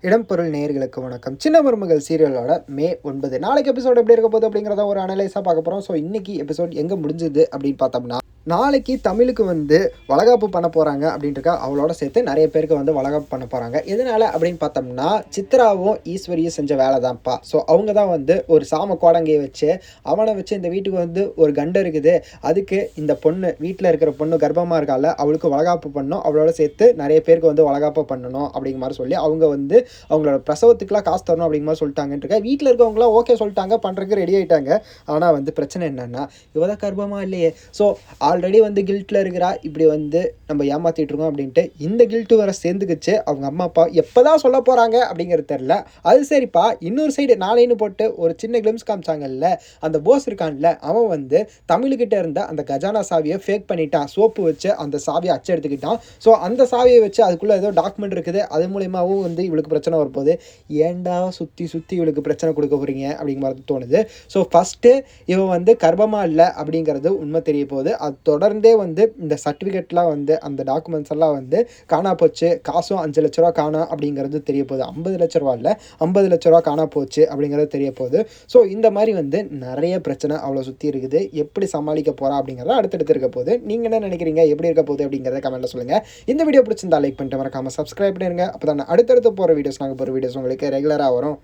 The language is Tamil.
இடம்பொருள் நேயர்களுக்கு வணக்கம். சின்ன மருமகள் சீரியலோட மே 9 நாளைக்கு எபிசோட் எப்படி இருக்க போகுது அப்படிங்கிறத ஒரு அனலைஸாக பார்க்க போகிறோம். ஸோ இன்னைக்கு எபிசோட் எங்கே முடிஞ்சுது அப்படின்னு பார்த்தோம்னா, நாளைக்கு தமிழுக்கு வளகாப்பு பண்ண போகிறாங்க அப்படின்ட்டுருக்கா. அவளோட சேர்த்து நிறைய பேருக்கு வளகாப்பு பண்ண போகிறாங்க. எதனால அப்படின்னு பார்த்தோம்னா, சித்ராவும் ஈஸ்வரியும் செஞ்ச வேலை தான்ப்பா. ஸோ அவங்க தான் ஒரு சாம கோடங்கையை வச்சு அவனை வச்சு இந்த வீட்டுக்கு ஒரு கண்டு இருக்குது, அதுக்கு இந்த பொண்ணு வீட்டில் இருக்கிற பொண்ணு கர்ப்பமாக இருக்கால அவளுக்கு வளகாப்பு பண்ணணும், அவளோட சேர்த்து நிறைய பேருக்கு வளகாப்பு பண்ணணும் அப்படிங்கிற மாதிரி சொல்லி அவங்க அவங்களோட பிரசவத்துக்குலாம் காசு தரணும் அப்படிங்கிற மாதிரி சொல்லிட்டாங்கன்ட்டு வீட்டில் இருக்கவங்களாம் ஓகே சொல்லிட்டாங்க, பண்ணுறதுக்கு ரெடி ஆகிட்டாங்க. ஆனால் பிரச்சனை என்னென்னா, இவதான் கர்ப்பமாக இல்லையே. ஸோ ஆல்ரெடி கில்ட்டில் இருக்கிறா, இப்படி நம்ம ஏமாற்றிட்டு இருக்கோம் அப்படின்ட்டு இந்த கில்ட்டு வர சேர்ந்துக்குச்சு. அவங்க அம்மா அப்பா எப்போ தான் சொல்ல போகிறாங்க அப்படிங்கிறது தெரில. அது சரிப்பா, இன்னொரு சைடு நாளைன்னு போட்டு ஒரு சின்ன கிளிம்ஸ் காமிச்சாங்கல்ல, அந்த போஸ் இருக்கான்ல, அவன் தமிழ்கிட்ட இருந்த அந்த கஜானா சாவியை ஃபேக் பண்ணிட்டான். சோப்பு வச்சு அந்த சாவியை அச்சு எடுத்துக்கிட்டான். ஸோ அந்த சாவியை வச்சு அதுக்குள்ளே ஏதோ டாக்குமெண்ட் இருக்குது, அது மூலியமாகவும் இவளுக்கு பிரச்சனை வரப்போகுது. ஏன்டா சுற்றி சுற்றி இவளுக்கு பிரச்சனை கொடுக்க போகிறீங்க அப்படிங்கிற மாதிரி தோணுது. ஸோ ஃபஸ்ட்டு இவன் கர்ப்பமாக இல்லை அப்படிங்கிறது உண்மை தெரிய போகுது. அது தொடர்ந்தே இந்த சர்டிஃபிகேட்லாம் அந்த டாக்குமெண்ட்ஸ் எல்லாம் காணா போச்சு, காசும் 5 லட்ச ரூபா காணா அப்படிங்கிறது தெரிய போகுது. 50 லட்ச ரூபா இல்லை, 50 லட்ச ரூபா காணா போச்சு அப்படிங்கிறது தெரிய போகுது. ஸோ இந்த மாதிரி நிறைய பிரச்சனை அவ்வளோ சுற்றி இருக்குது. எப்படி சமாளிக்க போகிறா அப்படிங்கிறத அடுத்தடுத்து இருக்க போகுது. நீங்கள் என்ன நினைக்கிறீங்க, எப்படி இருக்க போகுது அப்படிங்கிறத கமெண்ட்டில் சொல்லுங்கள். இந்த வீடியோ பிடிச்சிருந்தா லைக் பண்ணிட்டு மறக்காமல் சப்ஸ்கிரைப் பண்ணிடுங்க. அப்போ தான் அடுத்தடுத்து போகிற வீடியோஸ் உங்களுக்கு ரெகுலராக வரும்.